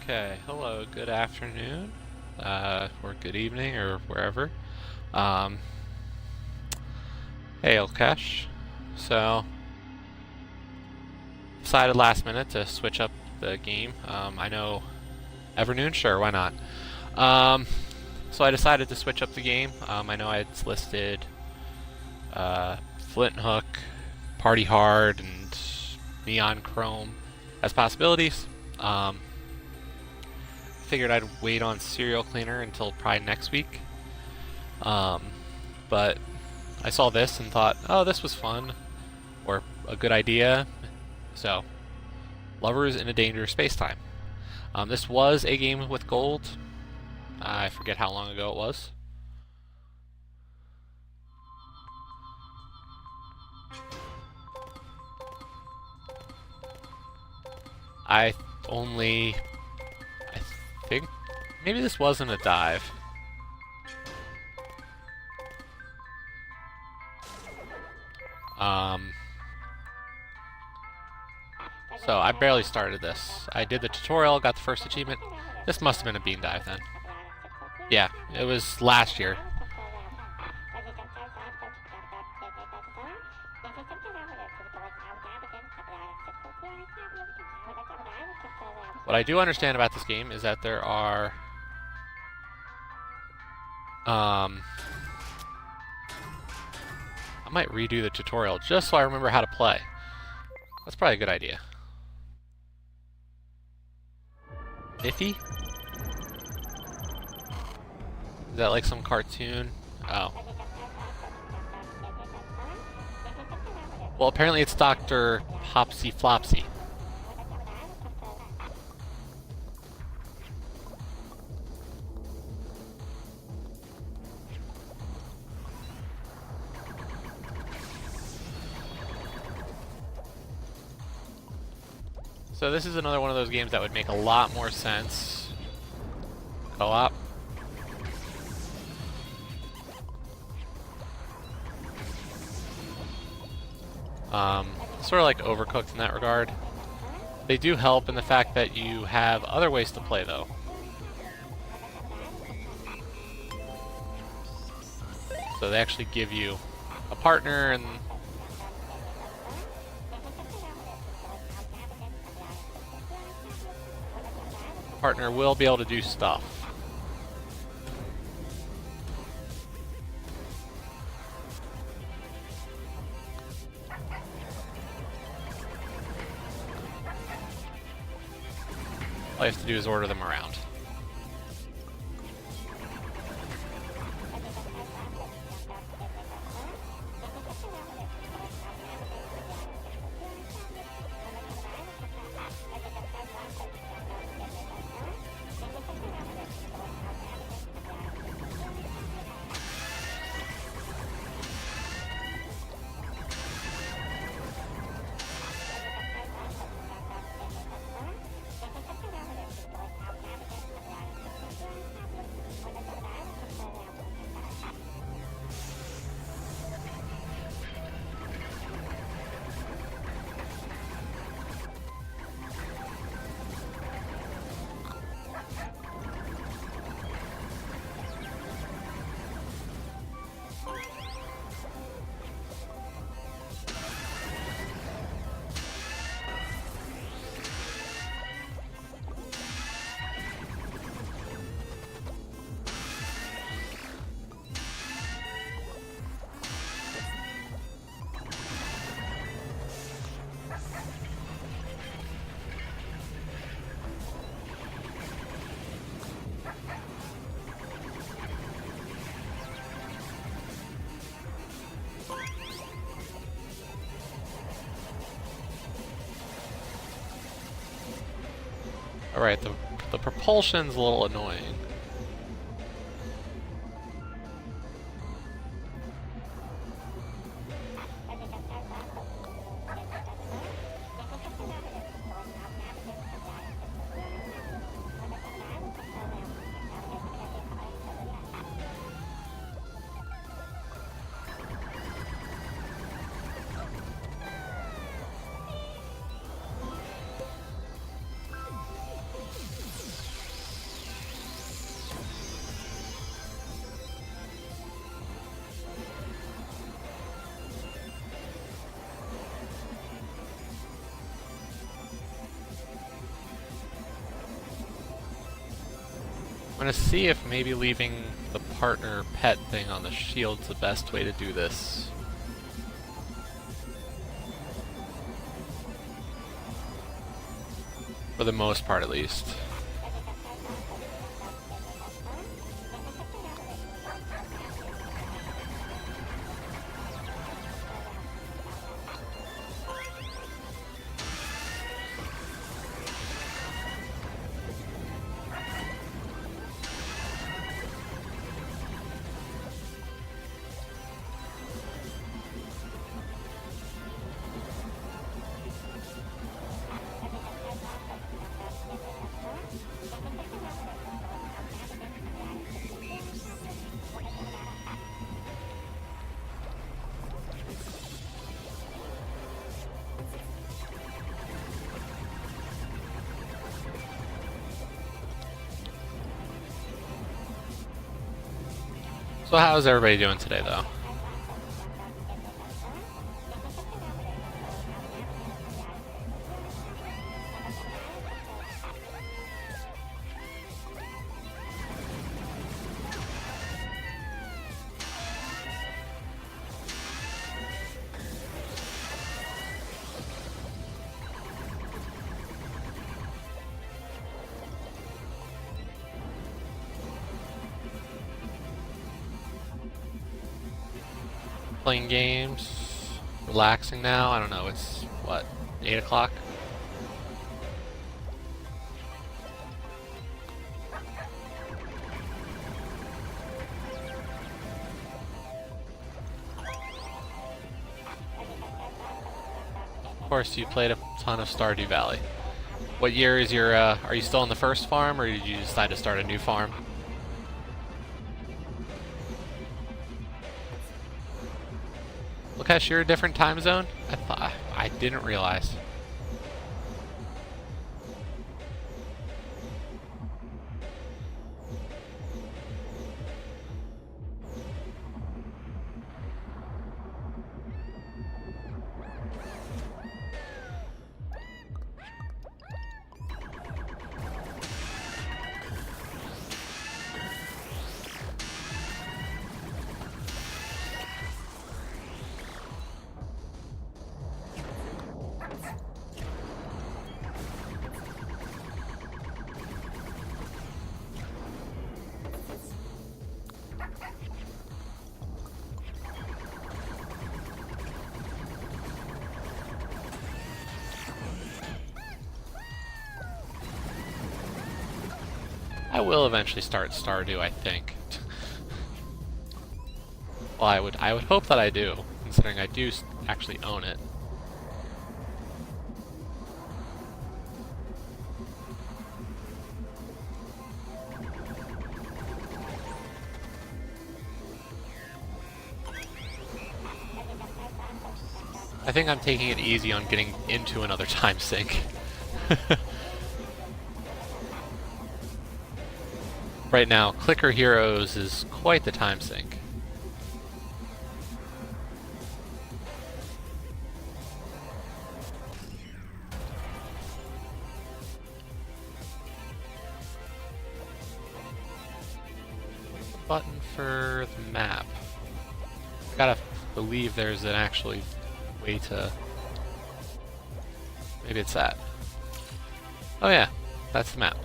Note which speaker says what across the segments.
Speaker 1: Okay, hello, good afternoon, or good evening, or wherever. Um, hey, Elkesh. So, decided last minute to switch up the game. I know Evernoon, sure, why not? So I decided to switch up the game. I know I had listed Flint Hook, Party Hard, and Neon Chrome as possibilities. Figured I'd wait on Serial Cleaner until probably next week. But I saw this and thought, oh, this was fun, or a good idea. So, Lovers in a Dangerous Spacetime. This was a game with gold. I forget how long ago it was. I think, maybe this wasn't a dive. So I barely started this. I did the tutorial, got the first achievement. This must have been a bean dive then. Yeah, it was last year. What I do understand about this game is that there are I might redo the tutorial just so I remember how to play. That's probably a good idea. Iffy? Is that like some cartoon? Oh. Well, apparently it's Dr. Hopsy Flopsy. So this is another one of those games that would make a lot more sense co-op. Sort of like Overcooked in that regard. They do help in the fact that you have other ways to play, though. So they actually give you a partner, and the partner will be able to do stuff. All you have to do is order them around. Alright, the propulsion's a little annoying. I'm gonna see if maybe leaving the partner pet thing on the shield's the best way to do this. For the most part, at least. So how's everybody doing today, though? Playing games, relaxing now. I don't know, it's what, 8 o'clock? Of course, you played a ton of Stardew Valley. What year is your, are you still on the first farm, or did you decide to start a new farm? Lukesh, you're a different time zone? I didn't realize. I will eventually start Stardew, I think. Well, I would hope that I do, considering I do actually own it. I think I'm taking it easy on getting into another time sink. Right now, Clicker Heroes is quite the time sink. Button for the map. I gotta believe there's an actually way to... Maybe it's that. Oh yeah, that's the map.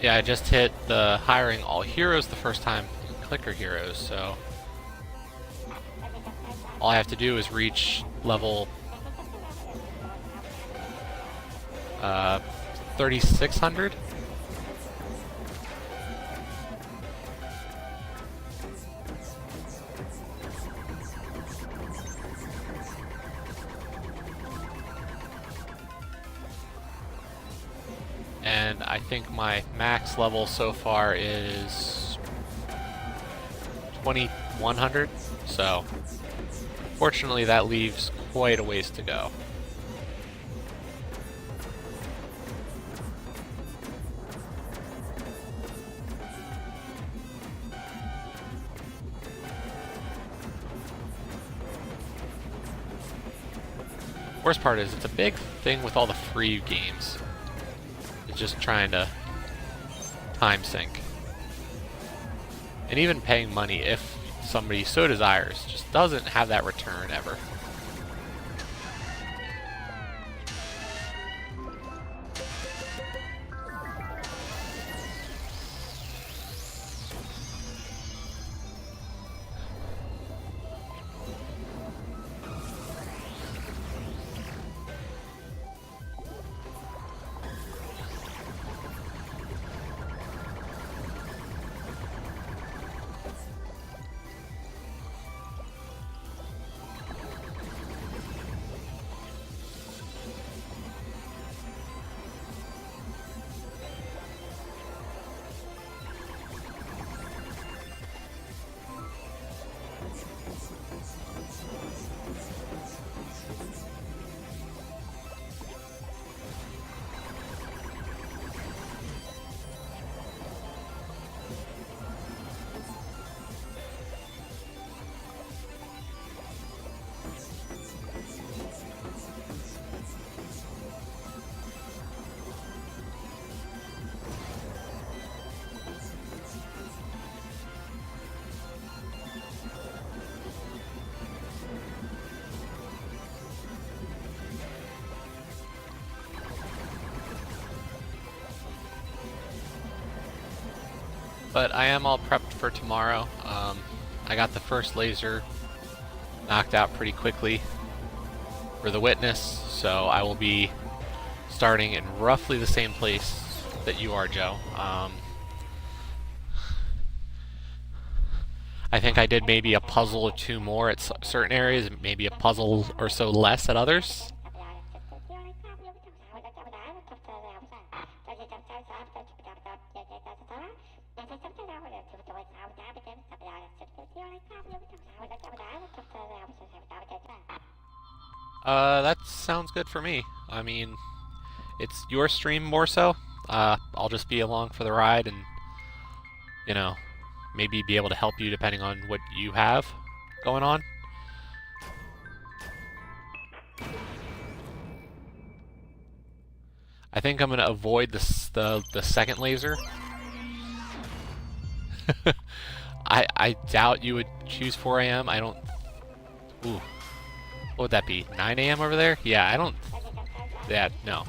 Speaker 1: Yeah, I just hit the hiring all heroes the first time in Clicker Heroes, so all I have to do is reach level 3600. And I think my max level so far is 2100, so fortunately that leaves quite a ways to go. Worst part is it's a big thing with all the free games. It's just trying to time sync. And even paying money, if somebody so desires, just doesn't have that return ever. But I am all prepped for tomorrow. I got the first laser knocked out pretty quickly for the witness, so I will be starting in roughly the same place that you are, Joe. I think I did maybe a puzzle or two more at certain areas, maybe a puzzle or so less at others. That sounds good for me. I mean, it's your stream more so. I'll just be along for the ride and, you know, maybe be able to help you depending on what you have going on. I think I'm going to avoid the second laser. I doubt you would choose 4 a.m. I don't... Ooh. What would that be? 9 a.m. over there? Yeah, I don't... Yeah, no.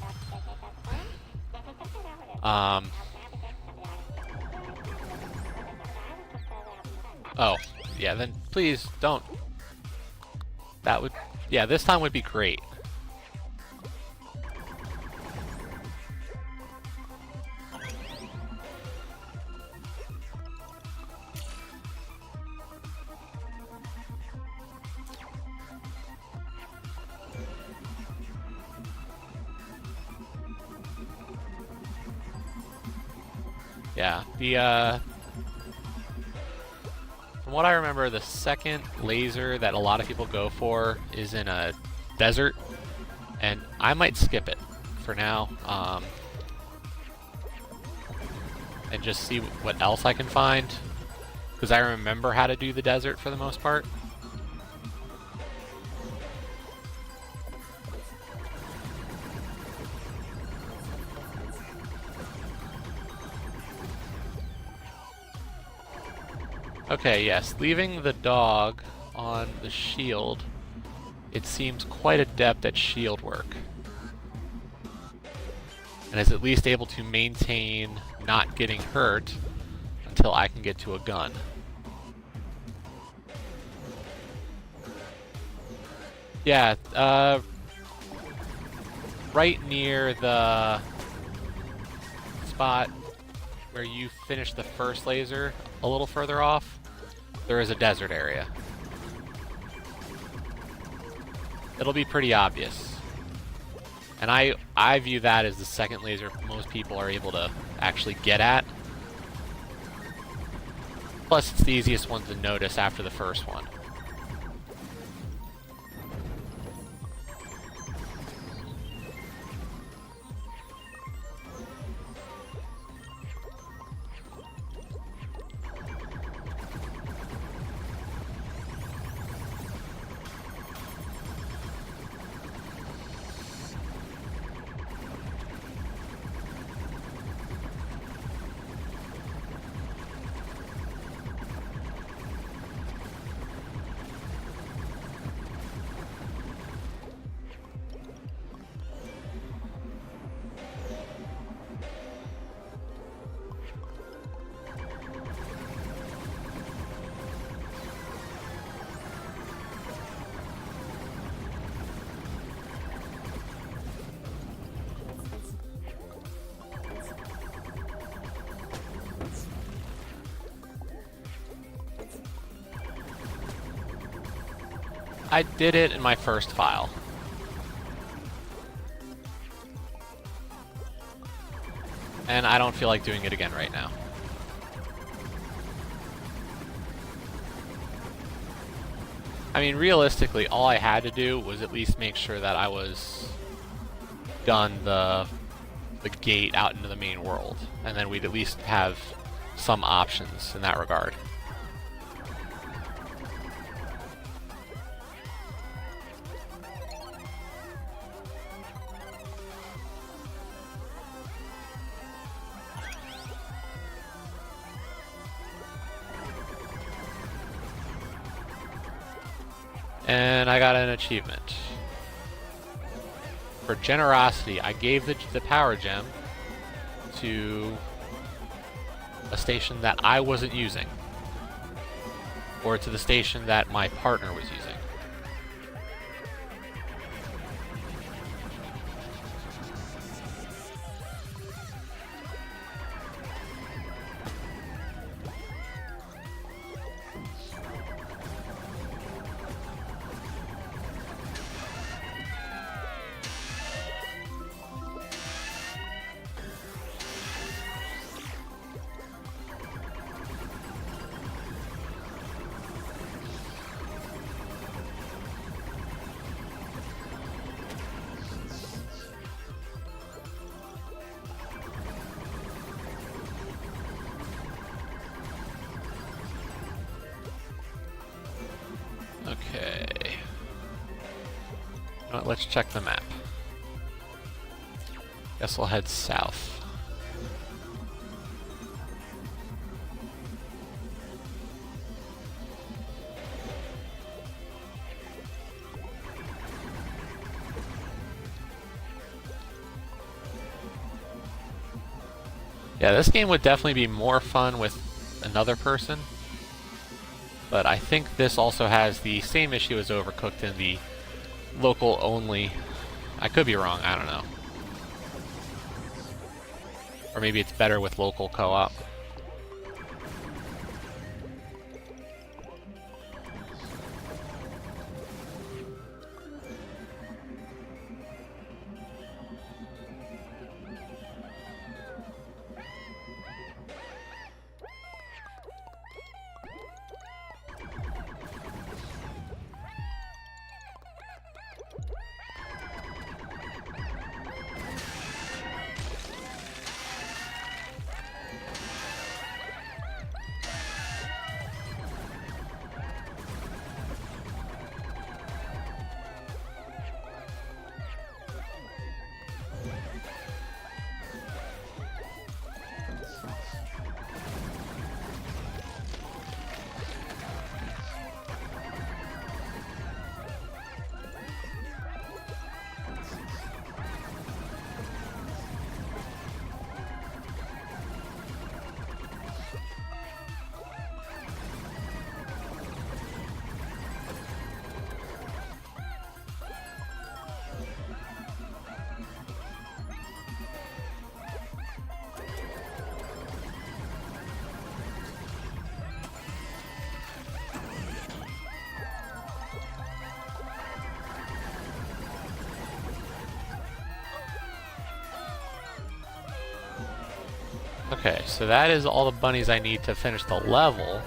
Speaker 1: Oh, yeah, then please don't. That would... Yeah, this time would be great. Yeah, from what I remember, the second laser that a lot of people go for is in a desert, and I might skip it for now, and just see what else I can find, because I remember how to do the desert for the most part. Okay, yes, leaving the dog on the shield, it seems quite adept at shield work. And is at least able to maintain not getting hurt until I can get to a gun. Yeah, right near the spot where you finished the first laser, a little further off, there is a desert area. It'll be pretty obvious. And I view that as the second laser most people are able to actually get at. Plus, it's the easiest one to notice after the first one. I did it in my first file. And I don't feel like doing it again right now. I mean, realistically, all I had to do was at least make sure that I was done the gate out into the main world, and then we'd at least have some options in that regard. And I got an achievement. For generosity, I gave the power gem to a station that I wasn't using, or to the station that my partner was using. Okay. Well, let's check the map. Guess we'll head south. Yeah, this game would definitely be more fun with another person. But I think this also has the same issue as Overcooked in the local only. I could be wrong, I don't know. Or maybe it's better with local co-op. Okay, so that is all the bunnies I need to finish the level,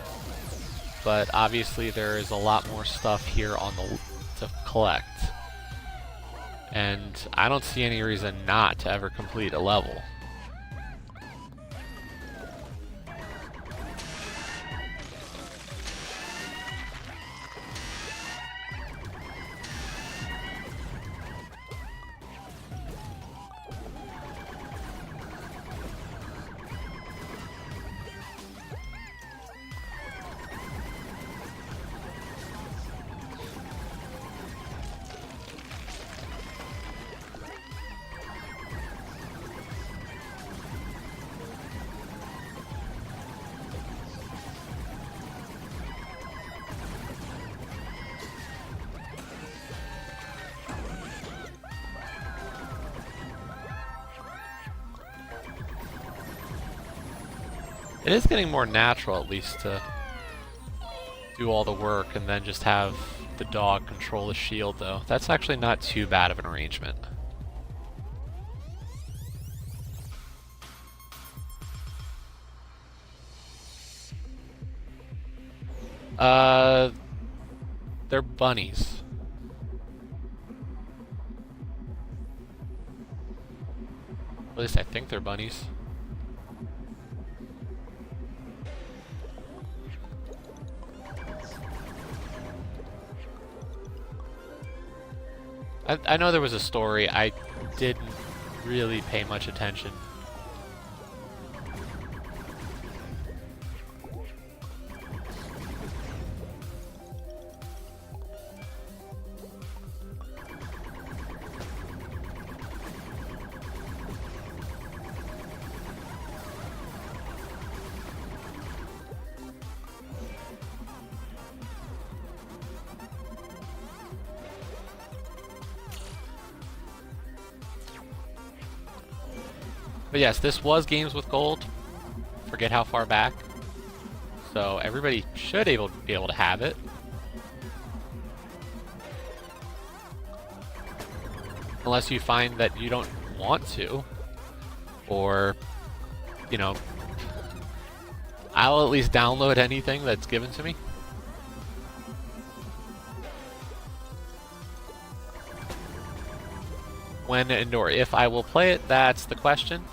Speaker 1: but obviously there is a lot more stuff here on the to collect, and I don't see any reason not to ever complete a level. It is getting more natural, at least, to do all the work and then just have the dog control the shield, though. That's actually not too bad of an arrangement. They're bunnies. At least I think they're bunnies. I know there was a story. I didn't really pay much attention. But yes, this was Games with Gold. Forget how far back. So everybody should be able to have it. Unless you find that you don't want to. Or, you know, I'll at least download anything that's given to me. When and or if I will play it, that's the question.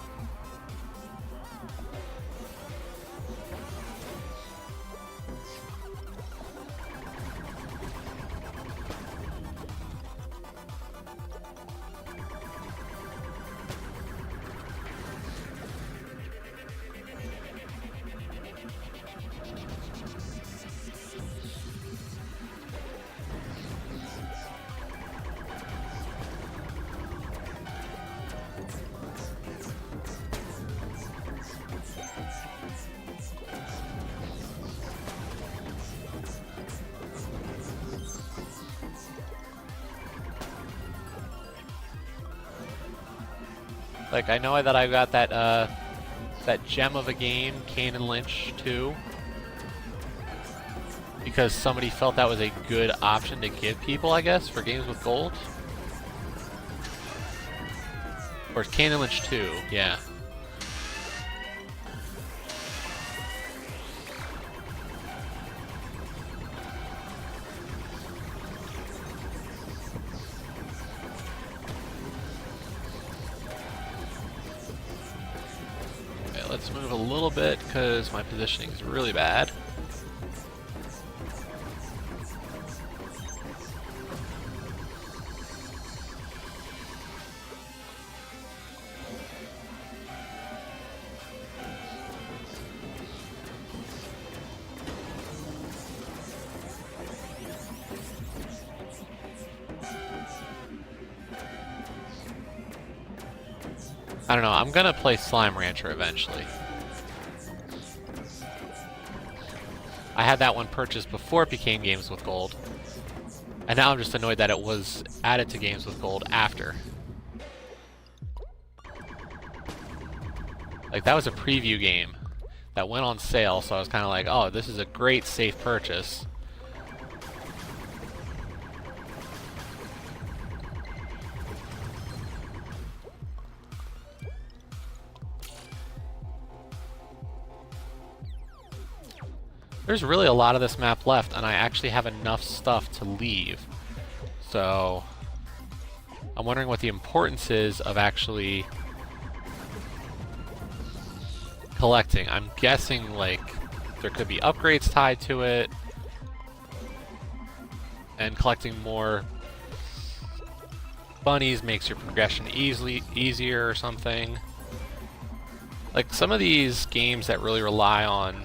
Speaker 1: Like, I know that I got that, that gem of a game, Kane and Lynch 2, because somebody felt that was a good option to give people, I guess, for Games with Gold. Or Kane and Lynch 2, yeah. Let's move a little bit because my positioning is really bad. I don't know, I'm gonna play Slime Rancher eventually. I had that one purchased before it became Games with Gold. And now I'm just annoyed that it was added to Games with Gold after. Like, that was a preview game that went on sale, so I was kind of like, oh, this is a great safe purchase. There's really a lot of this map left, and I actually have enough stuff to leave. So I'm wondering what the importance is of actually collecting. I'm guessing, like, there could be upgrades tied to it, and collecting more bunnies makes your progression easier or something. Like, some of these games that really rely on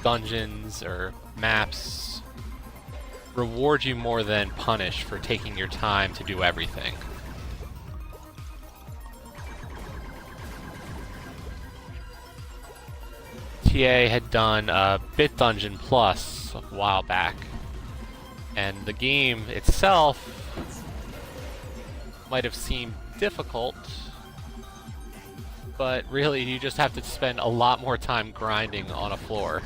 Speaker 1: dungeons or maps reward you more than punish for taking your time to do everything. TA had done Bit Dungeon Plus a while back, and the game itself might have seemed difficult, but really you just have to spend a lot more time grinding on a floor.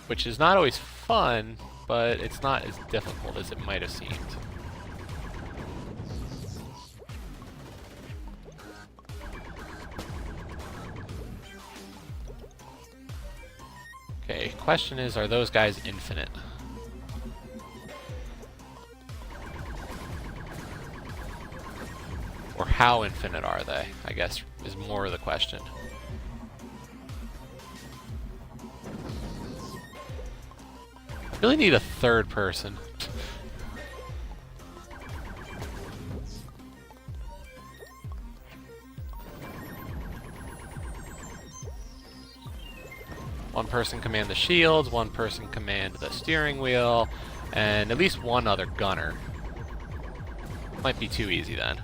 Speaker 1: which is not always fun, but it's not as difficult as it might have seemed. Okay, question is, are those guys infinite? Or how infinite are they, I guess, is more of the question. I really need a third person. One person command the shields, one person command the steering wheel, and at least one other gunner. Might be too easy then.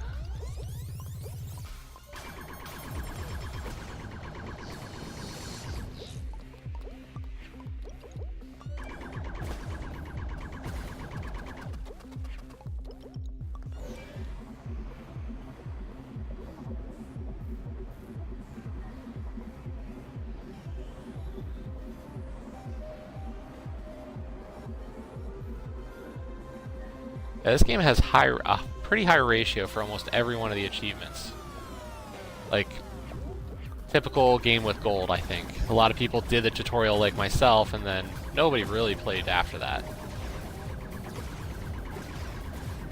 Speaker 1: Yeah, this game has a pretty high ratio for almost every one of the achievements. Like, typical game with gold, I think. A lot of people did the tutorial like myself, and then nobody really played after that.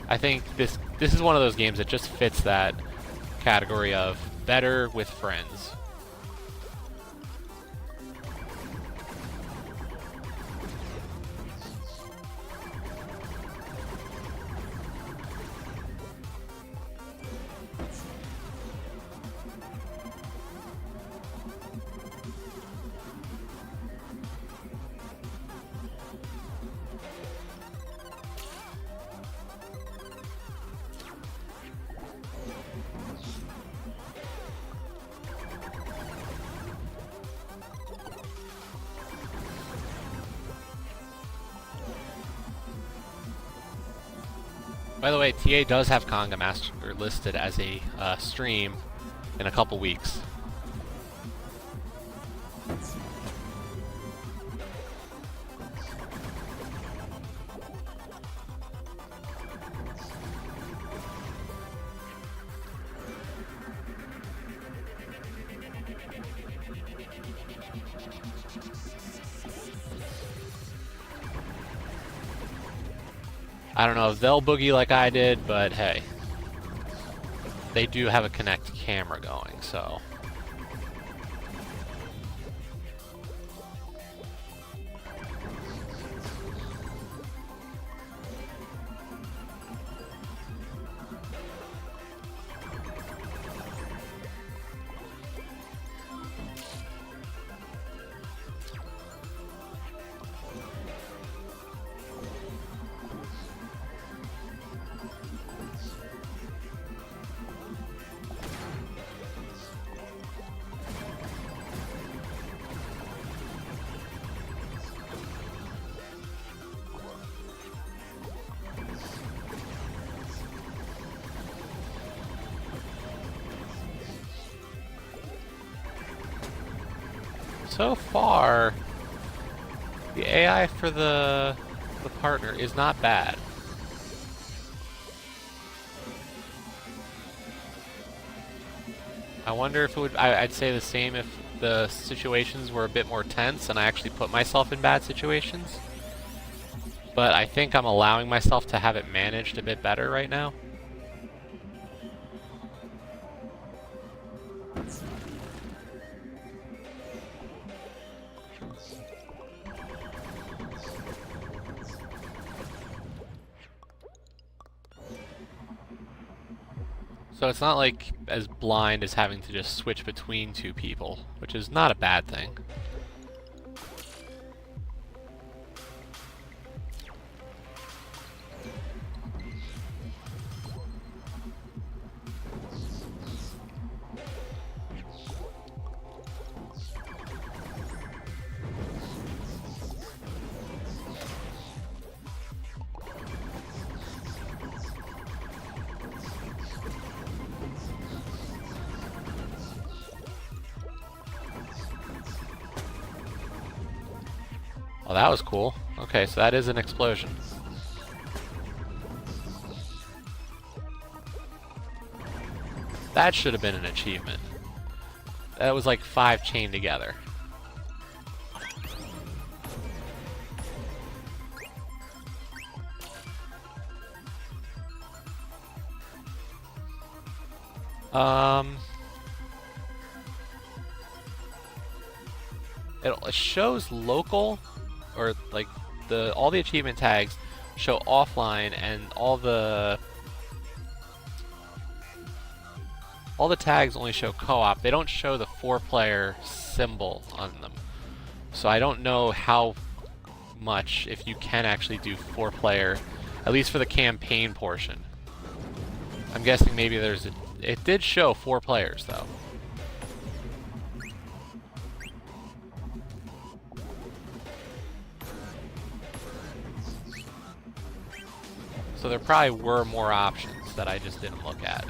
Speaker 1: I think this is one of those games that just fits that category of better with friends. By the way, TA does have Conga Master listed as a stream in a couple weeks. I don't know if they'll boogie like I did, but hey. They do have a Kinect camera going, so... So far, the AI for the partner is not bad. I wonder if it would... I'd say the same if the situations were a bit more tense and I actually put myself in bad situations. But I think I'm allowing myself to have it managed a bit better right now. So it's not like as blind as having to just switch between two people, which is not a bad thing. Oh, that was cool. Okay, so that is an explosion. That should have been an achievement. That was like 5 chained together. It shows local, or like all the achievement tags show offline, and all the tags only show co-op. They don't show the 4-player symbol on them. So I don't know how much, if you can actually do 4-player, at least for the campaign portion. I'm guessing maybe it did show 4 players though. So there probably were more options that I just didn't look at.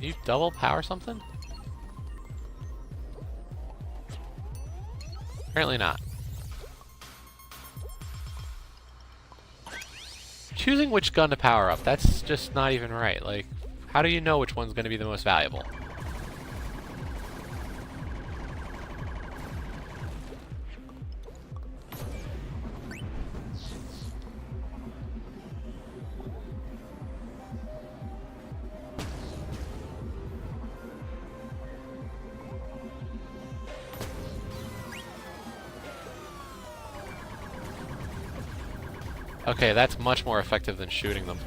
Speaker 1: Can you double power something? Apparently not. Choosing which gun to power up, that's just not even right. Like, how do you know which one's going to be the most valuable? Okay, that's much more effective than shooting them.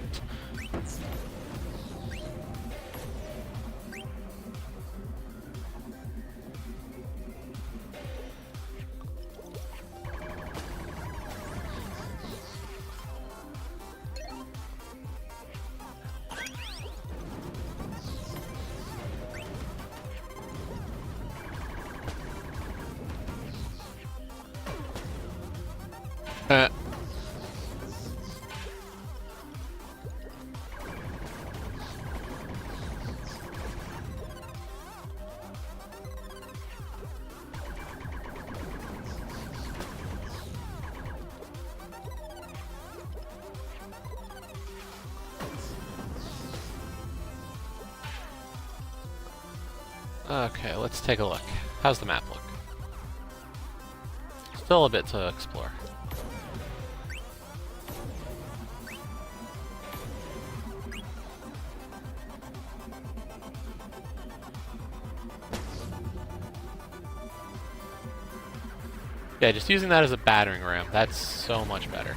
Speaker 1: Okay, let's take a look. How's the map look? Still a bit to explore. Yeah, just using that as a battering ram, that's so much better.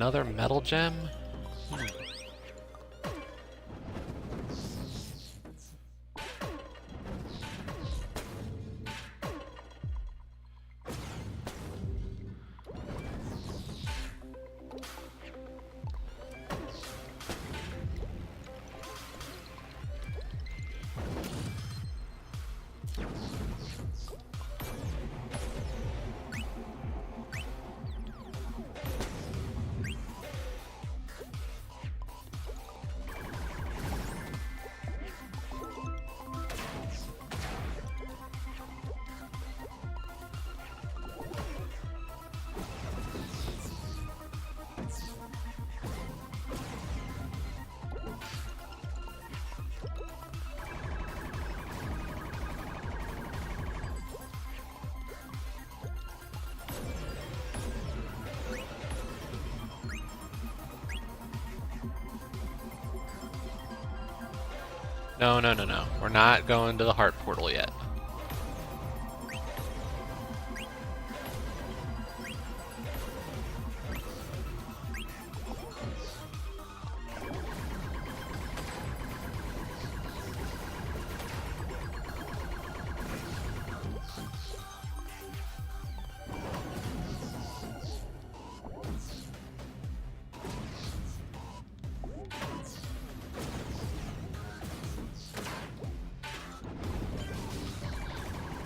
Speaker 1: another metal gem? No, no, no, no. We're not going to the heart portal yet.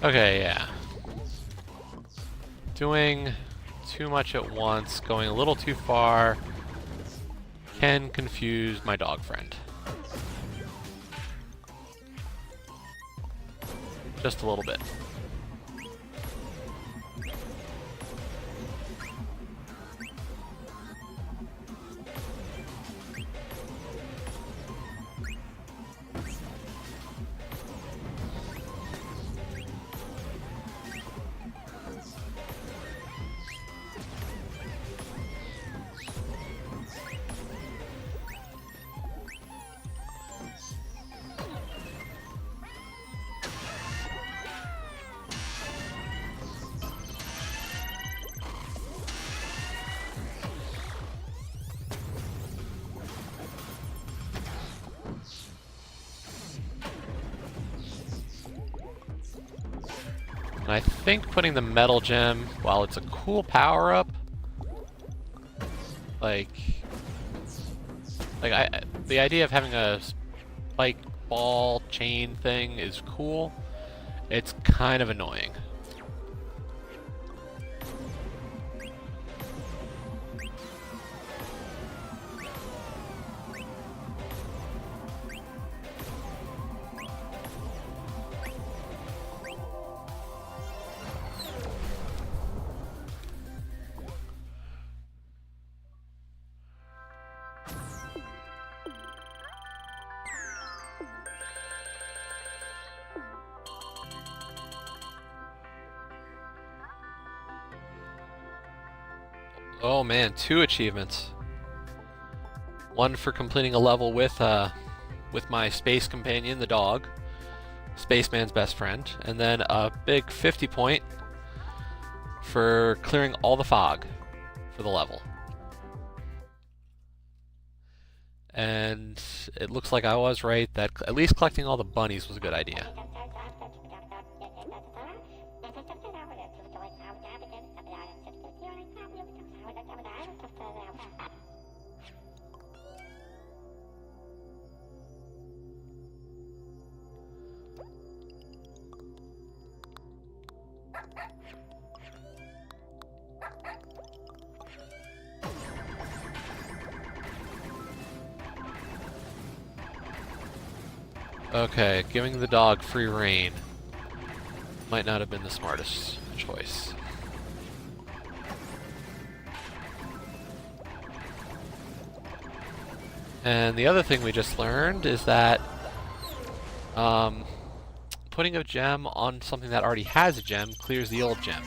Speaker 1: Okay, yeah. Doing too much at once, going a little too far, can confuse my dog friend. Just a little bit. And I think putting the metal gem, while it's a cool power-up, the idea of having a spike ball chain thing is cool. It's kind of annoying. Oh man, 2 achievements. One for completing a level with my space companion, the dog, Spaceman's best friend, and then a big 50 point for clearing all the fog for the level. And it looks like I was right that at least collecting all the bunnies was a good idea. Okay, giving the dog free rein might not have been the smartest choice. And the other thing we just learned is that putting a gem on something that already has a gem clears the old gem.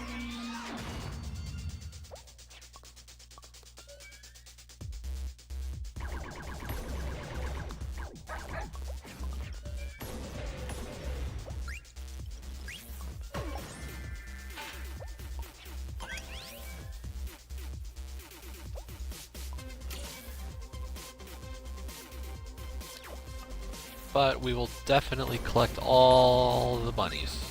Speaker 1: but we will definitely collect all the bunnies.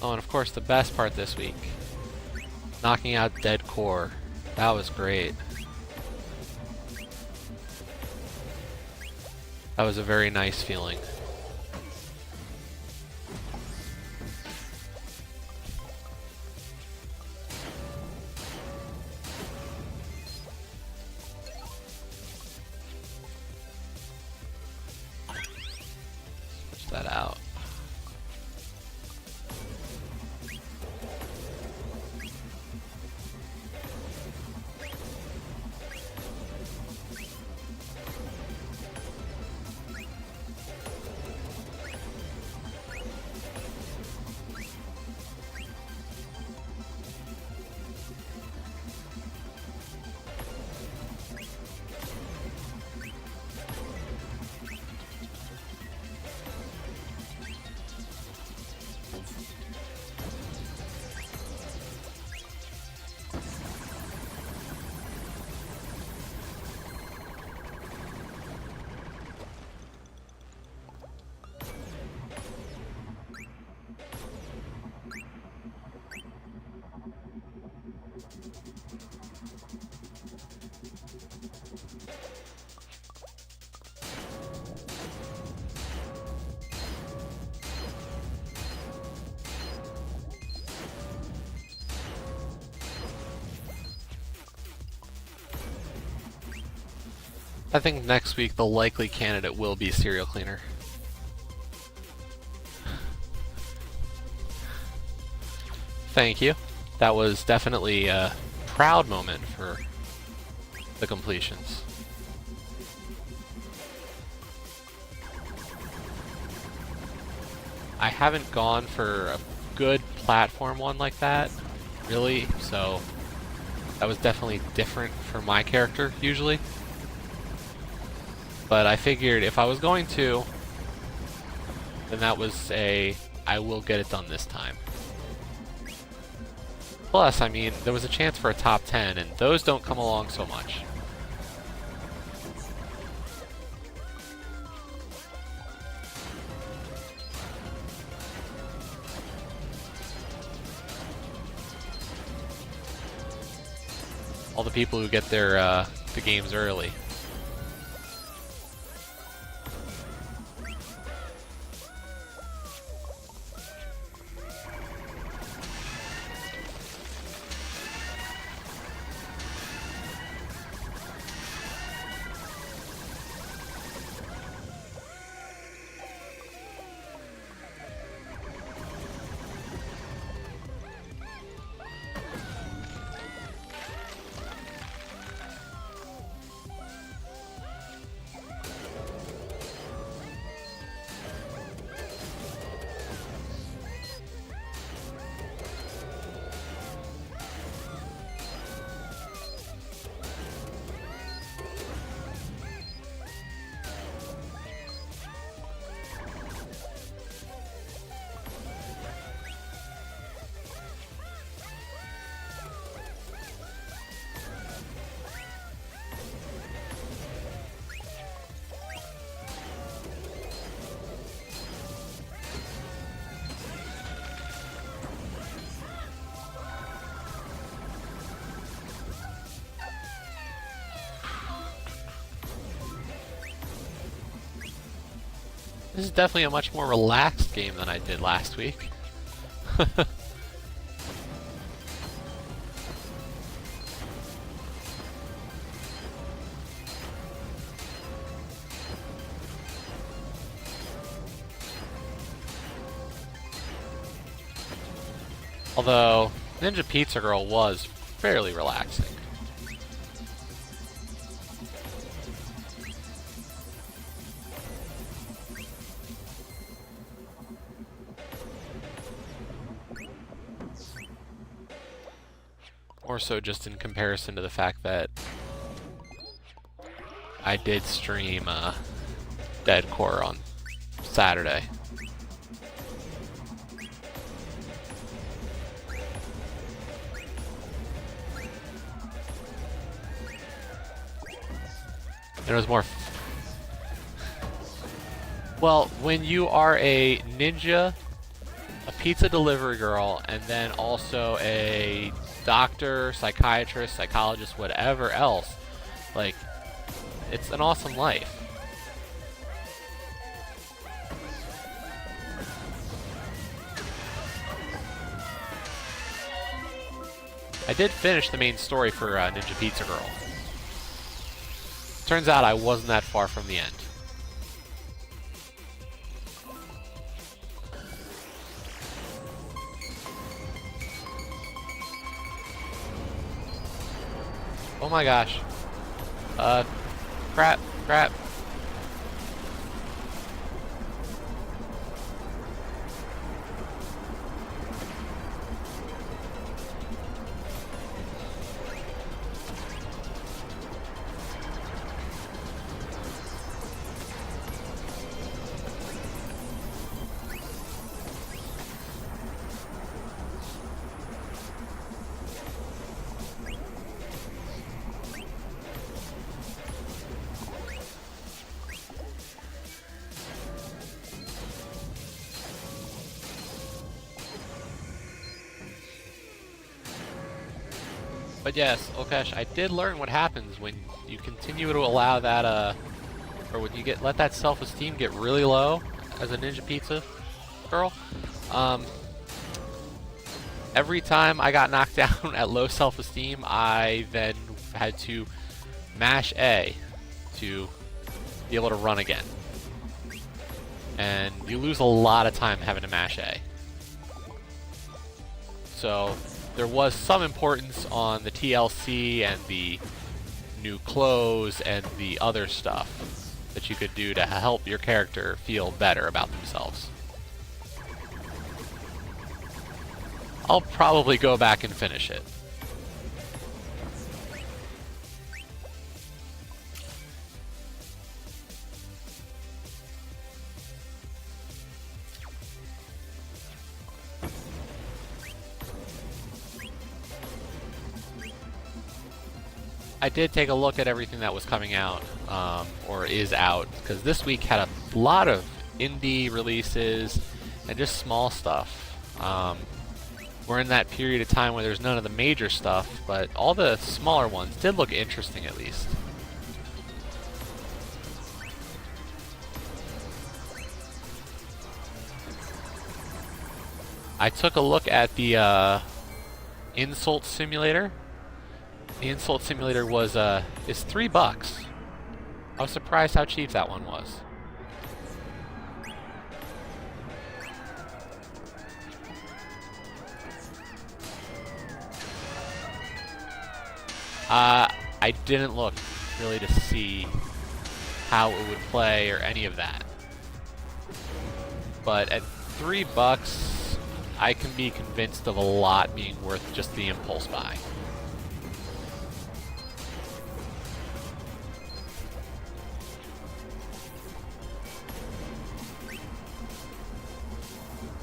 Speaker 1: Oh, and of course the best part this week, knocking out dead core. That was great. That was a very nice feeling. Switch that out. I think next week the likely candidate will be Serial Cleaner. Thank you. That was definitely a proud moment for the completions. I haven't gone for a good platform one like that, really, so that was definitely different for my character, usually. But I figured if I was going to, then that was I will get it done this time. Plus, I mean, there was a chance for a top 10, and those don't come along so much. All the people who get their the games early. This is definitely a much more relaxed game than I did last week. Although, Ninja Pizza Girl was fairly relaxing. More so just in comparison to the fact that I did stream Dead Core on Saturday. It was more. Well, when you are a ninja, a pizza delivery girl, and then also a doctor, psychiatrist, psychologist, whatever else, like, it's an awesome life. I did finish the main story for Ninja Pizza Girl. Turns out I wasn't that far from the end. Oh my gosh. Crap. But yes, Okesh, I did learn what happens when you continue to allow that, or when you let that self-esteem get really low as a Ninja Pizza Girl. Every time I got knocked down at low self-esteem, I then had to mash A to be able to run again. And you lose a lot of time having to mash A. So there was some importance on the TLC and the new clothes and the other stuff that you could do to help your character feel better about themselves. I'll probably go back and finish it. I did take a look at everything that was coming out, or is out, because this week had a lot of indie releases and just small stuff. We're in that period of time where there's none of the major stuff, but all the smaller ones did look interesting at least. I took a look at the Insult Simulator. The Insult Simulator was is $3. I was surprised how cheap that one was. I didn't look really to see how it would play or any of that. But at $3, I can be convinced of a lot being worth just the impulse buy.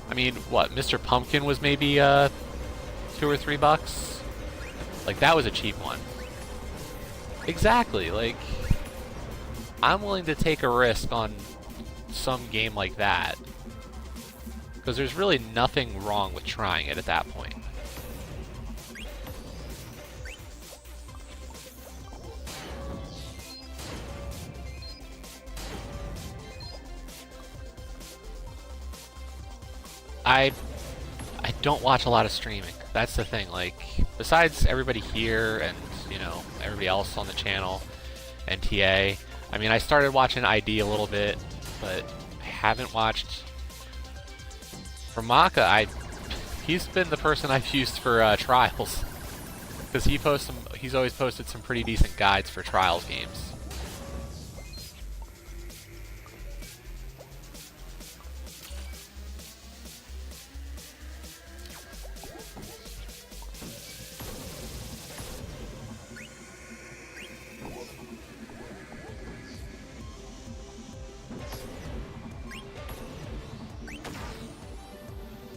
Speaker 1: I mean, what, Mr. Pumpkin was maybe $2 or $3? Like, that was a cheap one. Exactly, like, I'm willing to take a risk on some game like that, because there's really nothing wrong with trying it at that point. I I don't watch a lot of streaming. That's the thing. Like, besides everybody here and, you know, everybody else on the channel and TA, I mean, I started watching ID a little bit, but I haven't watched. For Maka, he's been the person I've used for trials, because he's always posted some pretty decent guides for trials games.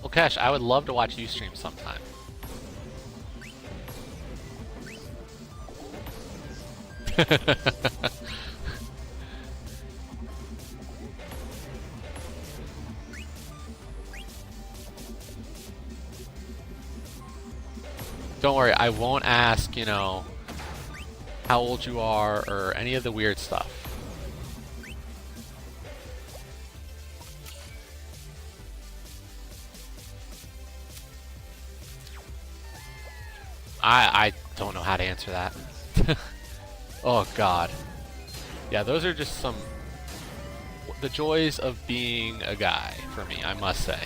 Speaker 1: Well, Kesh, I would love to watch you stream sometime. Don't worry, I won't ask, you know, how old you are or any of the weird stuff. I don't know how to answer that. Oh god. Yeah, those are just the joys of being a guy for me, I must say.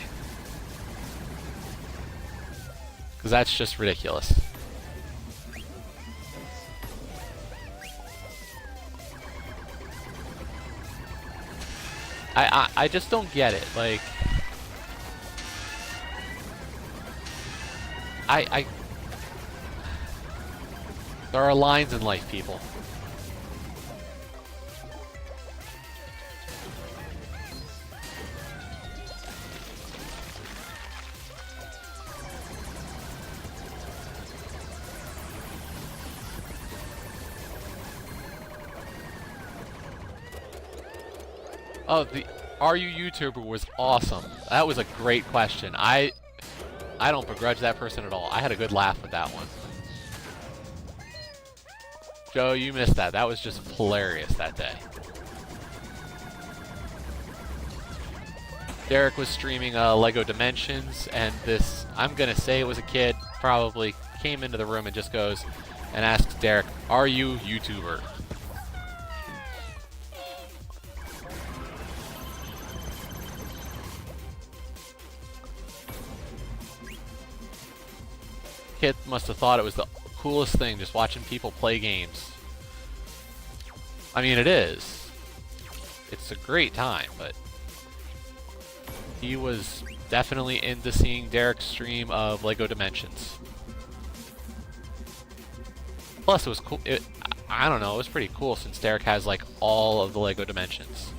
Speaker 1: Because that's just ridiculous. I just don't get it. Like, there are lines in life, people. Oh, the Are You YouTuber was awesome. That was a great question. I don't begrudge that person at all. I had a good laugh with that one. Joe, you missed that. That was just hilarious that day. Derek was streaming Lego Dimensions, and this, I'm gonna say it was a kid, probably came into the room and just goes and asks Derek, "Are you YouTuber?" Kid must have thought it was the coolest thing, just watching people play games. I mean, it is. It's a great time, but he was definitely into seeing Derek's stream of Lego Dimensions. Plus, it was cool. I don't know, it was pretty cool since Derek has like all of the Lego Dimensions.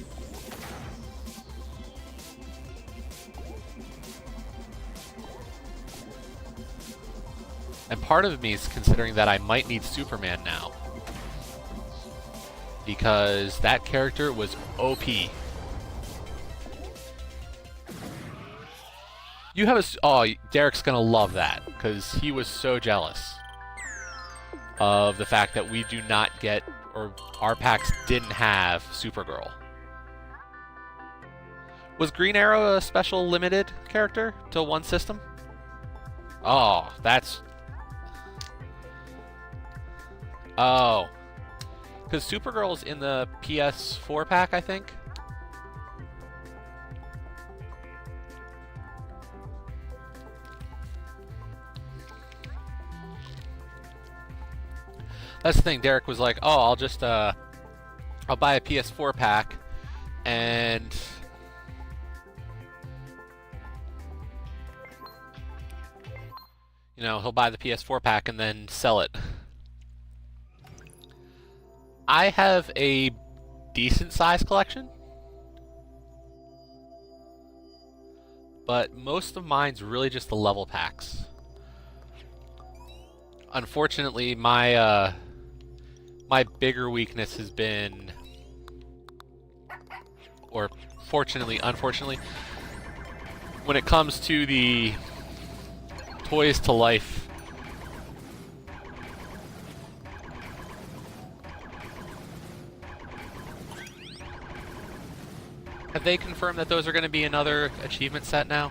Speaker 1: And part of me is considering that I might need Superman now, because that character was OP. You have a... Oh, Derek's gonna love that, because he was so jealous of the fact that we do not get, or our packs didn't have Supergirl. Was Green Arrow a special limited character to one system? Oh, that's... Oh. Because Supergirl's in the PS4 pack, I think? That's the thing, Derek was like, oh, I'll just, I'll buy a PS4 pack, and... You know, he'll buy the PS4 pack and then sell it. I have a decent size collection, but most of mine's really just the level packs. Unfortunately, my my bigger weakness has been, or fortunately, unfortunately, when it comes to the Toys to Life. Have they confirmed that those are going to be another achievement set now?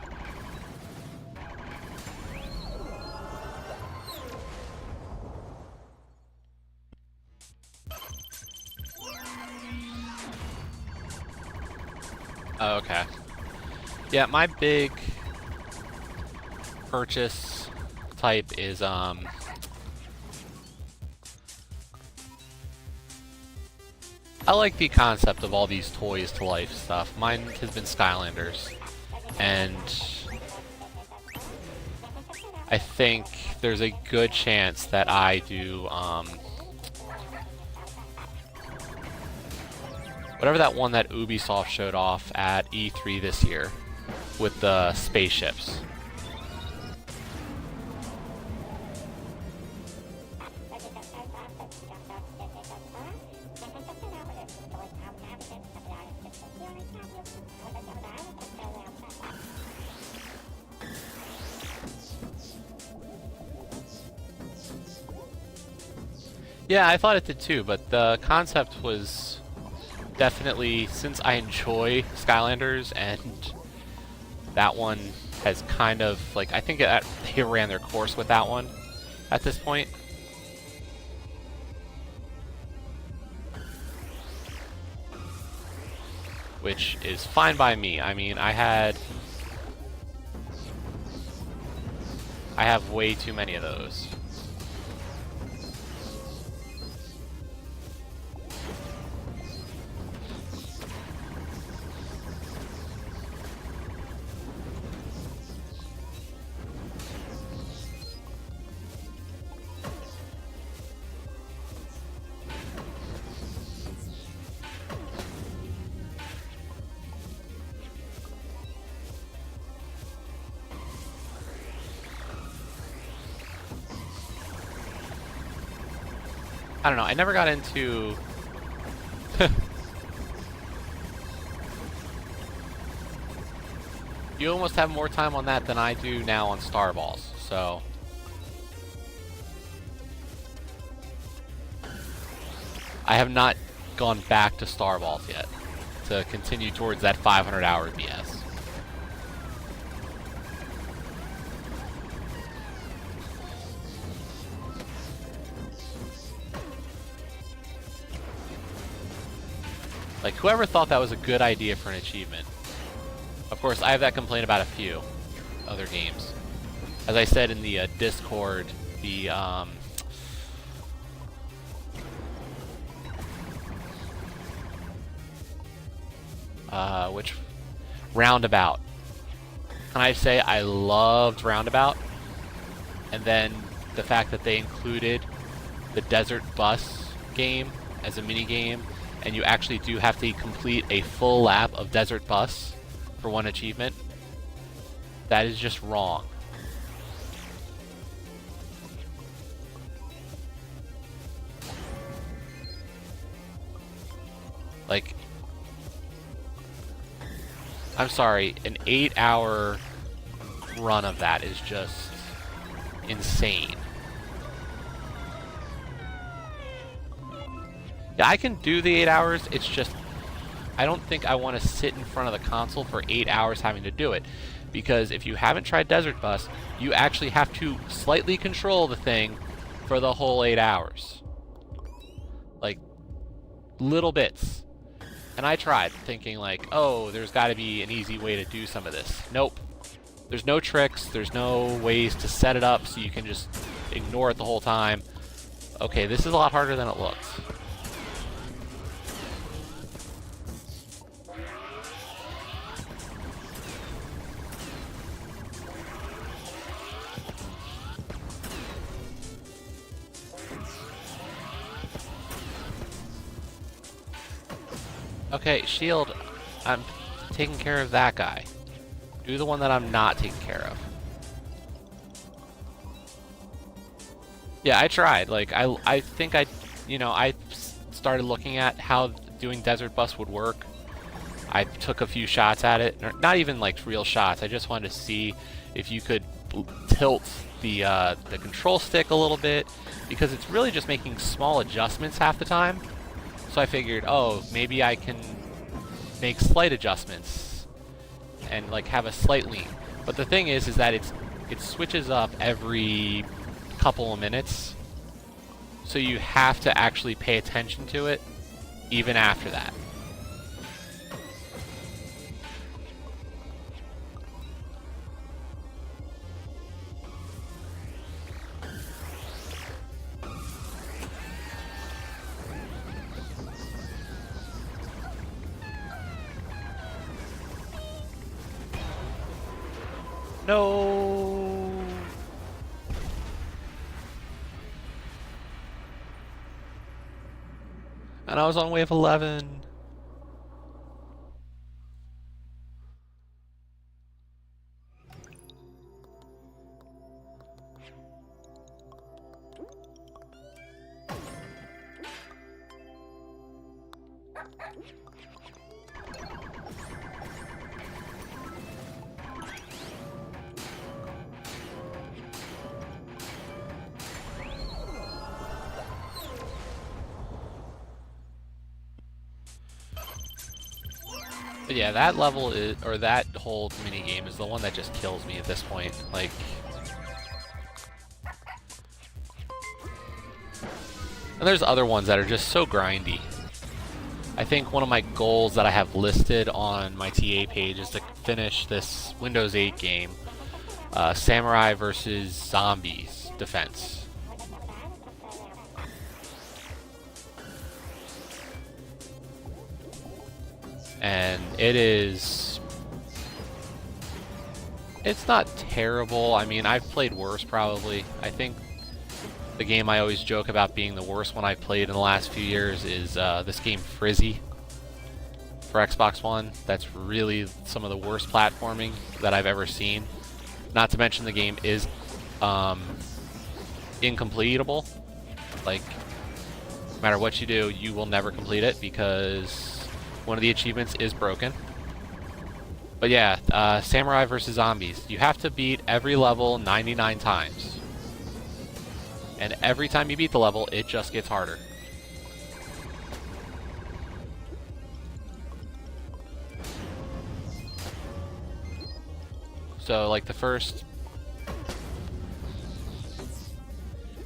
Speaker 1: Oh, okay. Yeah, my big purchase type is I like the concept of all these toys to life stuff. Mine has been Skylanders, and I think there's a good chance that I do whatever that one that Ubisoft showed off at E3 this year with the spaceships. Yeah, I thought it did too, but the concept was definitely, since I enjoy Skylanders, and that one has kind of, like, I think they ran their course with that one at this point. Which is fine by me. I mean, I have way too many of those. I don't know, I never got into... You almost have more time on that than I do now on Star Balls, so... I have not gone back to Star Balls yet, to continue towards that 500-hour BS. Like, whoever thought that was a good idea for an achievement? Of course, I have that complaint about a few other games. As I said in the Discord, the which Roundabout. Can I say I loved Roundabout? And then the fact that they included the Desert Bus game as a mini game, and you actually do have to complete a full lap of Desert Bus for one achievement. That is just wrong. Like, I'm sorry, an 8-hour run of that is just insane. Yeah, I can do the 8 hours, it's just, I don't think I want to sit in front of the console for 8 hours having to do it. Because if you haven't tried Desert Bus, you actually have to slightly control the thing for the whole 8 hours. Like, little bits. And I tried, thinking like, oh, there's got to be an easy way to do some of this. Nope. There's no tricks, there's no ways to set it up so you can just ignore it the whole time. Okay, this is a lot harder than it looks. Okay, Shield, I'm taking care of that guy. Do the one that I'm not taking care of. Yeah, I tried. Like, I think I started looking at how doing Desert Bus would work. I took a few shots at it. Not even, like, real shots. I just wanted to see if you could tilt the control stick a little bit, because it's really just making small adjustments half the time. So I figured, oh, maybe I can make slight adjustments and like have a slight lean. But the thing is that it switches up every couple of minutes, so you have to actually pay attention to it even after that. No! And I was on wave 11. But yeah, that level is, or that whole mini game is the one that just kills me at this point. Like, and there's other ones that are just so grindy. I think one of my goals that I have listed on my TA page is to finish this Windows 8 game, Samurai versus Zombies Defense. And it's not terrible. I mean, I've played worse probably. I think the game I always joke about being the worst one I've played in the last few years is this game Frizzy for Xbox One. That's really some of the worst platforming that I've ever seen. Not to mention the game is incompletable. Like, no matter what you do, you will never complete it because one of the achievements is broken. But yeah, Samurai versus Zombies. You have to beat every level 99 times. And every time you beat the level, it just gets harder. So, like the first...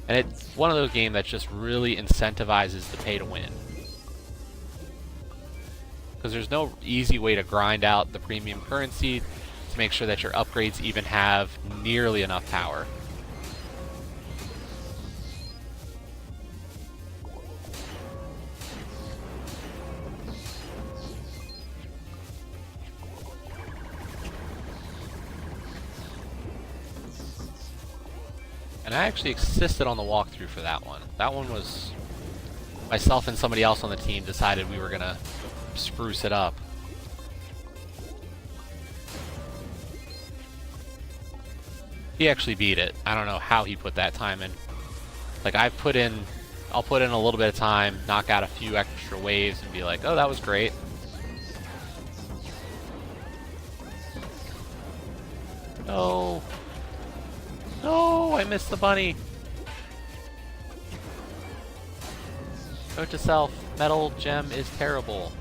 Speaker 1: And it's one of those games that just really incentivizes the pay to win. Because there's no easy way to grind out the premium currency to make sure that your upgrades even have nearly enough power. And I actually assisted on the walkthrough for that one. That one was... myself and somebody else on the team decided we were gonna spruce it up. He actually beat it. I don't know how he put that time in. Like, I'll put in a little bit of time, knock out a few extra waves, and be like, oh, that was great. No. No, I missed the bunny. Note to self, metal gem is terrible.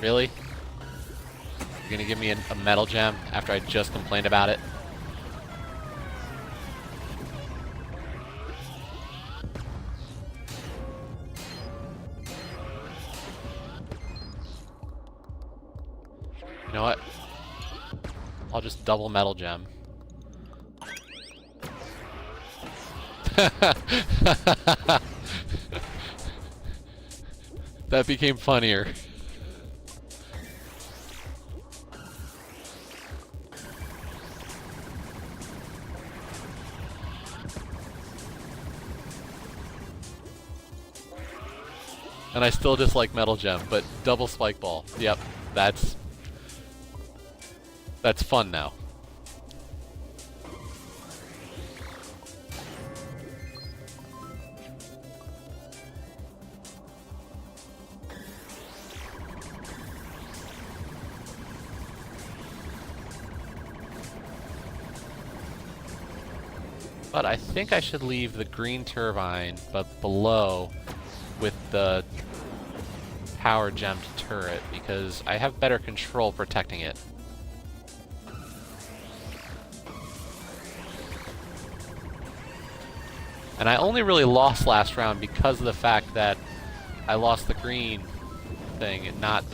Speaker 1: Really? You're gonna give me a metal gem after I just complained about it? You know what? I'll just double metal gem. That became funnier. And I still dislike Metal Gem, but double Spike Ball. Yep, that's fun now. But I think I should leave the green turbine, but below with the power gemmed turret, because I have better control protecting it. And I only really lost last round because of the fact that I lost the green thing and not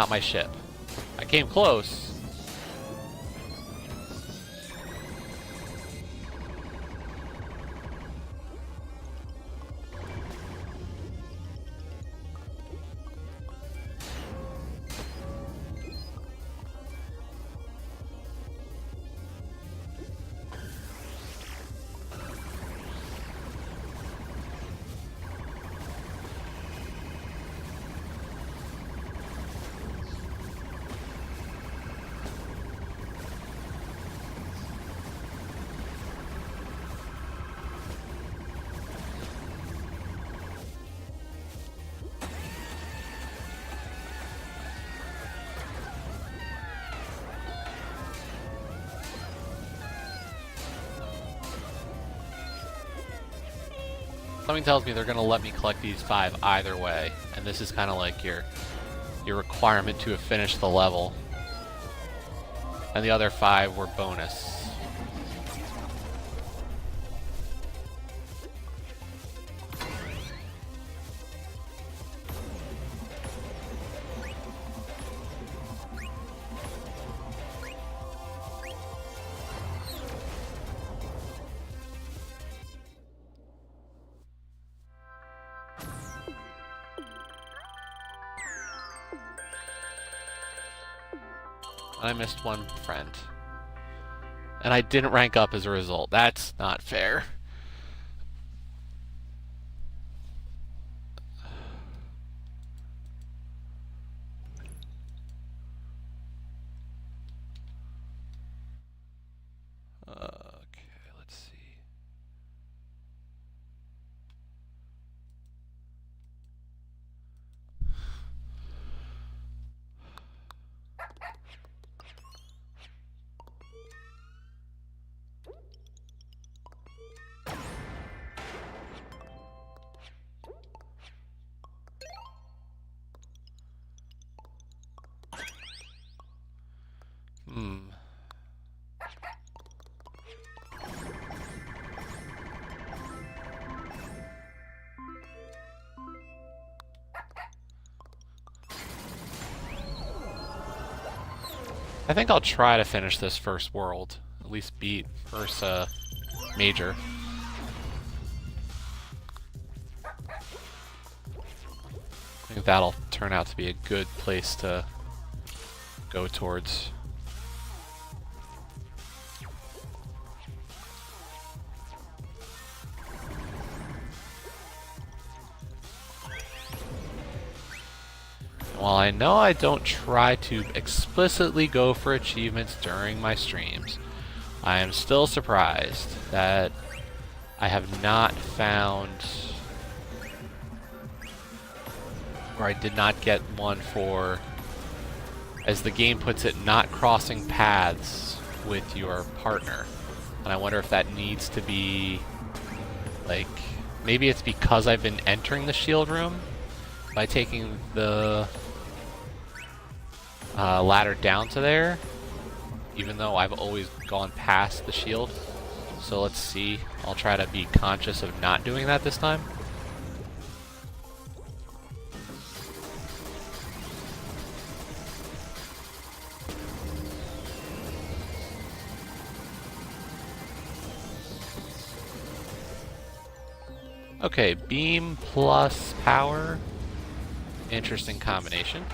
Speaker 1: my ship. I came close. Something tells me they're going to let me collect these 5 either way, and this is kind of like your requirement to have finished the level. And the other 5 were bonus. I missed one friend. And I didn't rank up as a result. That's not fair. Okay, let's see. I think I'll try to finish this first world. At least beat first major. I think that'll turn out to be a good place to go towards. While I know I don't try to explicitly go for achievements during my streams, I am still surprised that I have not found, or I did not get one for, as the game puts it, not crossing paths with your partner. And I wonder if that needs to be, like, maybe it's because I've been entering the shield room by taking the ladder down to there, even though I've always gone past the shield. So let's see. I'll try to be conscious of not doing that this time. Okay, beam plus power. Interesting combination.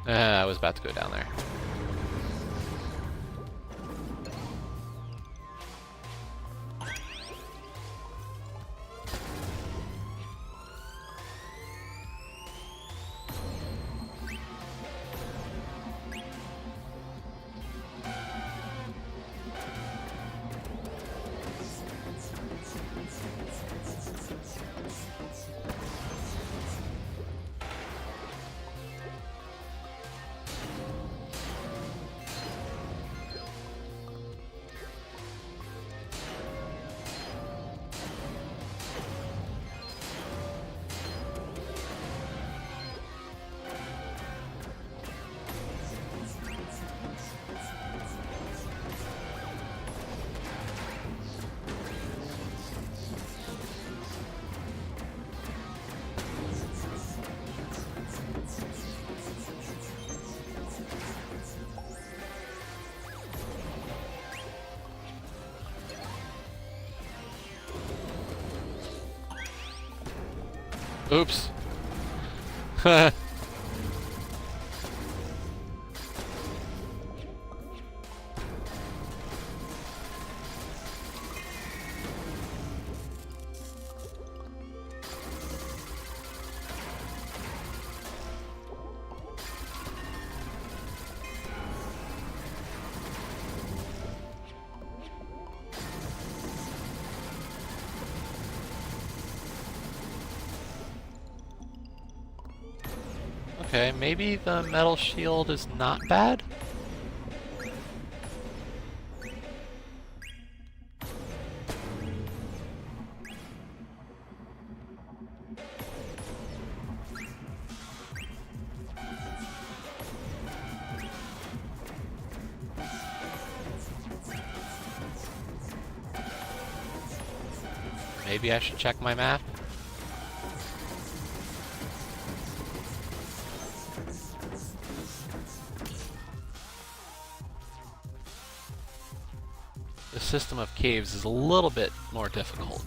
Speaker 1: I was about to go down there. Oops. Okay, maybe the metal shield is not bad? Maybe I should check my map? The system of caves is a little bit more difficult.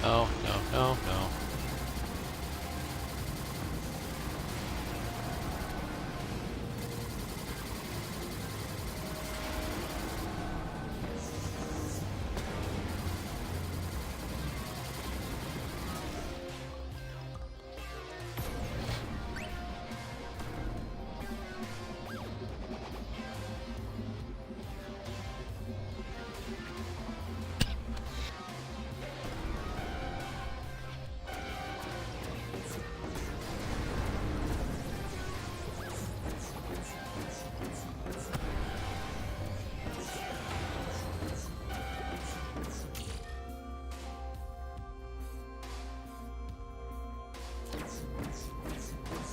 Speaker 1: No, no, no, no.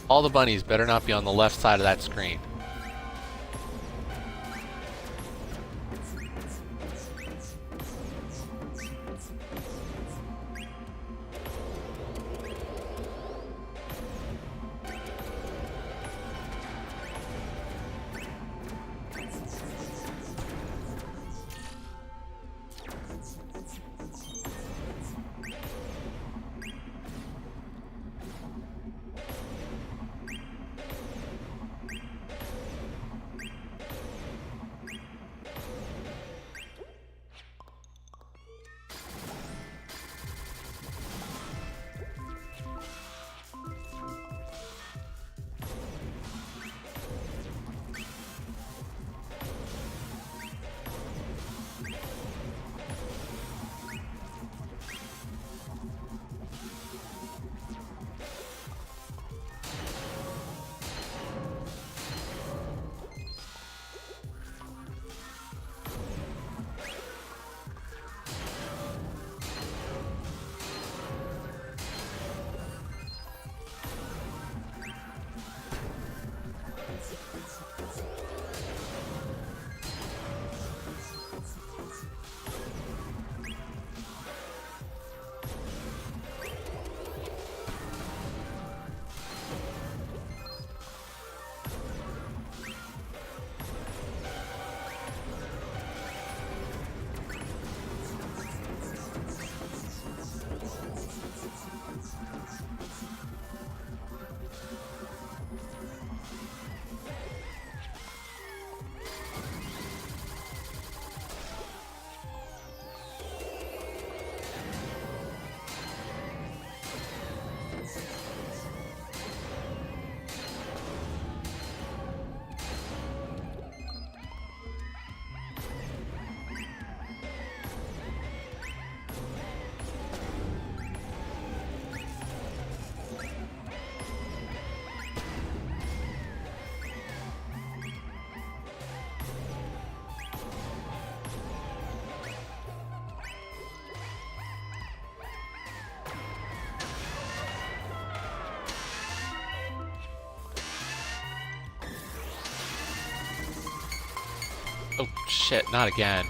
Speaker 1: All the bunnies better not be on the left side of that screen. shit, not again.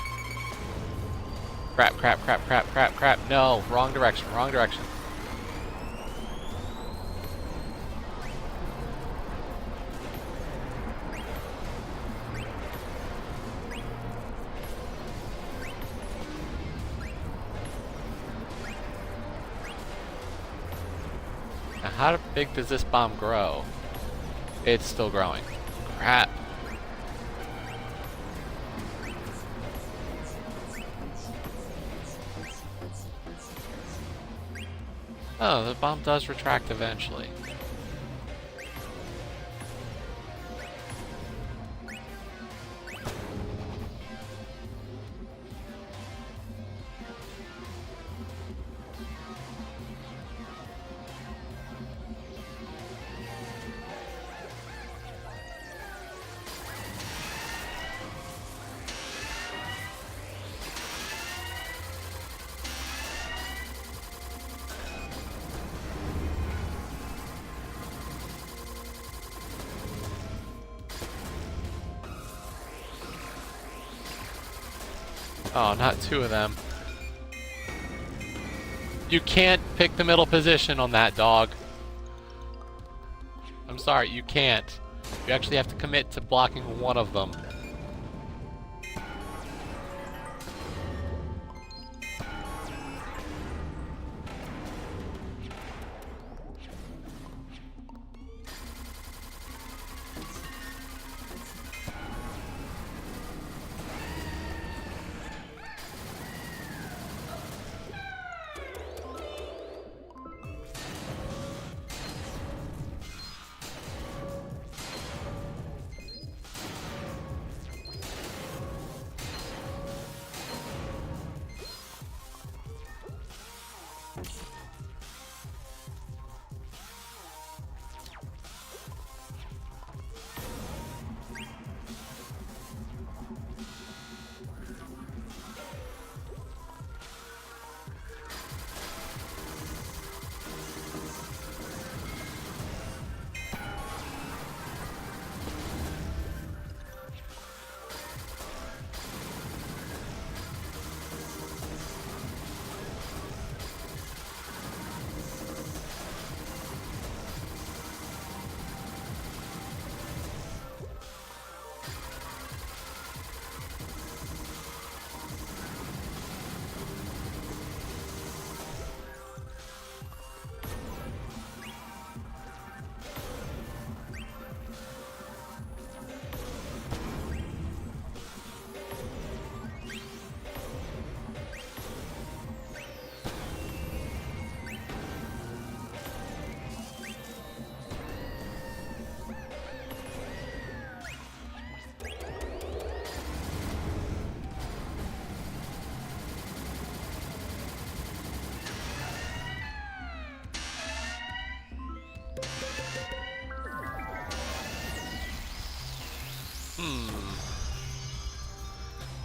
Speaker 1: Crap, crap, crap, crap, crap, crap. No, wrong direction, wrong direction. Now, how big does this bomb grow? It's still growing. Crap. Oh, the bomb does retract eventually. Oh, not two of them. You can't pick the middle position on that, dog. I'm sorry, you can't. You actually have to commit to blocking one of them.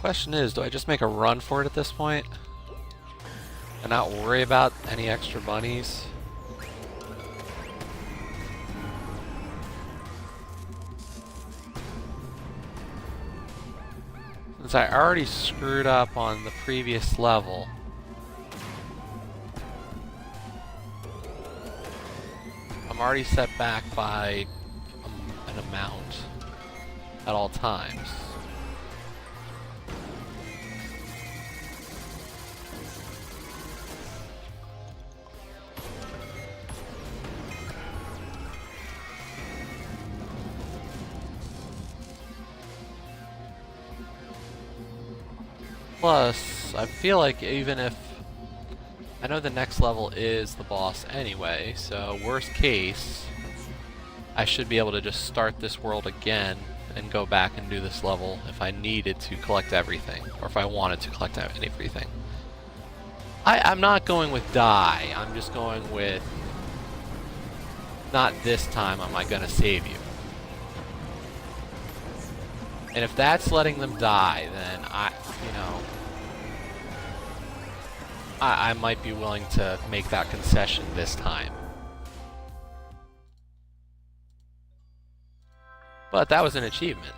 Speaker 1: Question is, do I just make a run for it at this point? And not worry about any extra bunnies? Since I already screwed up on the previous level. I'm already set back by an amount at all times. Plus, I feel like even if... I know the next level is the boss anyway, so worst case, I should be able to just start this world again and go back and do this level if I needed to collect everything, or if I wanted to collect everything. I'm not going with die, I'm just going with... Not this time am I gonna save you. And if that's letting them die, then I might be willing to make that concession this time. But that was an achievement.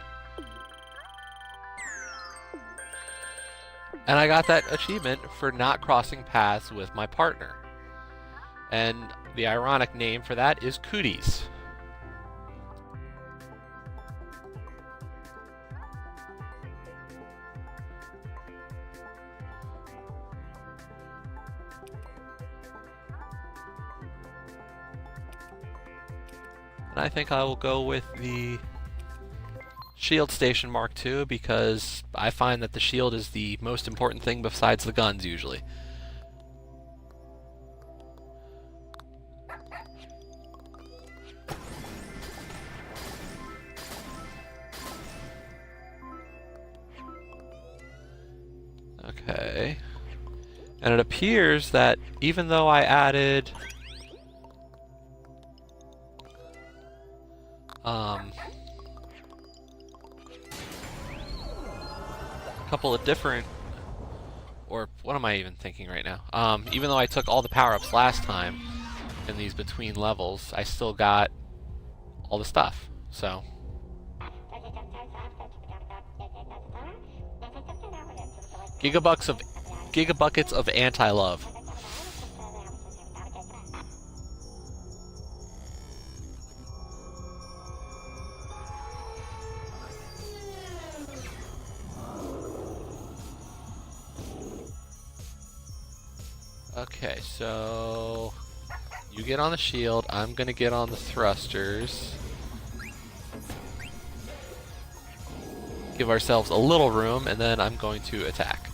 Speaker 1: And I got that achievement for not crossing paths with my partner. And the ironic name for that is Cooties. And I think I will go with the Shield Station Mark II because I find that the shield is the most important thing besides the guns usually. Okay. And it appears that even though I added a couple of different, or what am I even thinking right now? Even though I took all the power-ups last time in these between levels, I still got all the stuff. So gigabuckets of anti-love. Okay, so you get on the shield, I'm gonna get on the thrusters. Give ourselves a little room, and then I'm going to attack.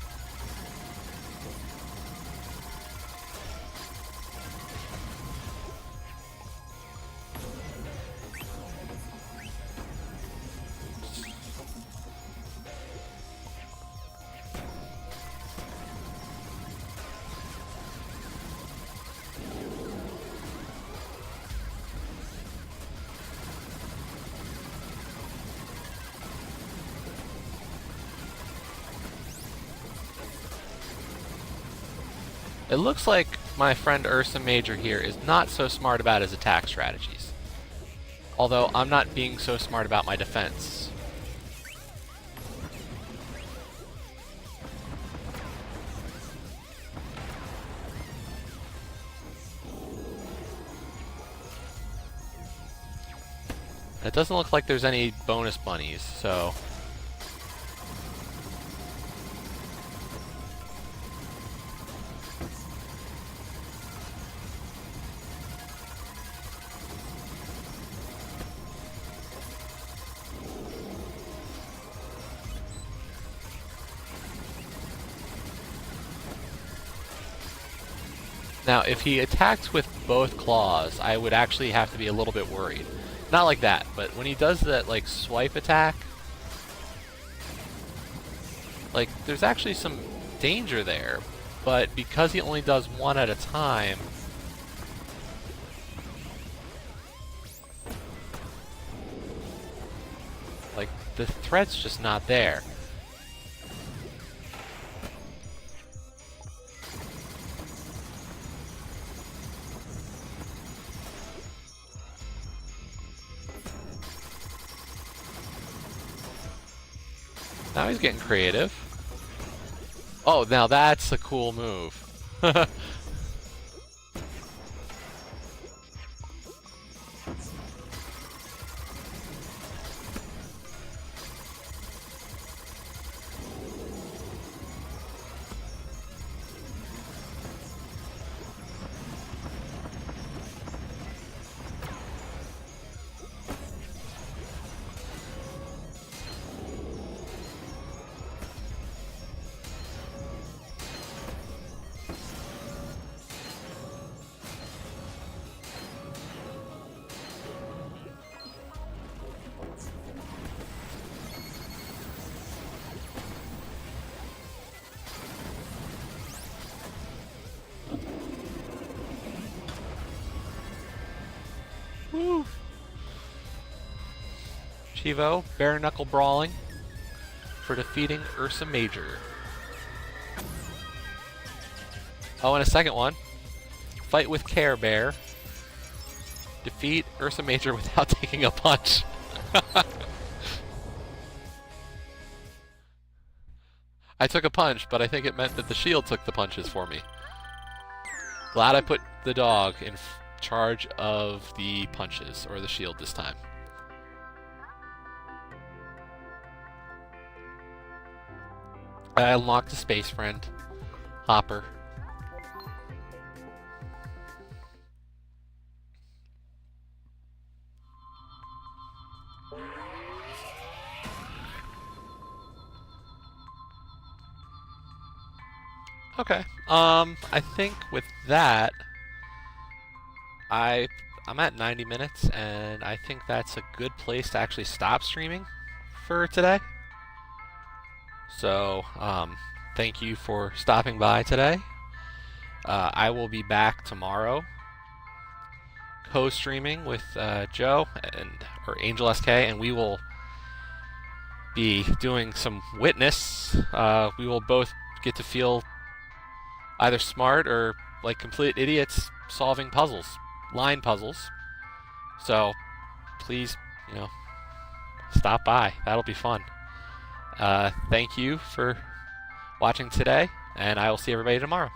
Speaker 1: It looks like my friend Ursa Major here is not so smart about his attack strategies. Although I'm not being so smart about my defense. It doesn't look like there's any bonus bunnies, so... Now, if he attacked with both claws, I would actually have to be a little bit worried. Not like that, but when he does that, like, swipe attack, like, there's actually some danger there, but because he only does one at a time, like, the threat's just not there. Now he's getting creative. Oh, now that's a cool move. Woo! Chivo, bare knuckle brawling for defeating Ursa Major. Oh, and a second one. Fight with Care Bear. Defeat Ursa Major without taking a punch. I took a punch, but I think it meant that the shield took the punches for me. Glad I put the dog in charge of the punches, or the shield this time. I unlocked a space friend, Hopper. Okay. I think with that, I'm at 90 minutes, and I think that's a good place to actually stop streaming for today. So, thank you for stopping by today. I will be back tomorrow, co-streaming with Joe or Angel SK, and we will be doing some Witness. We will both get to feel either smart or like complete idiots solving puzzles, line puzzles. So please, stop by. That'll be fun. Thank you for watching today, and I will see everybody tomorrow.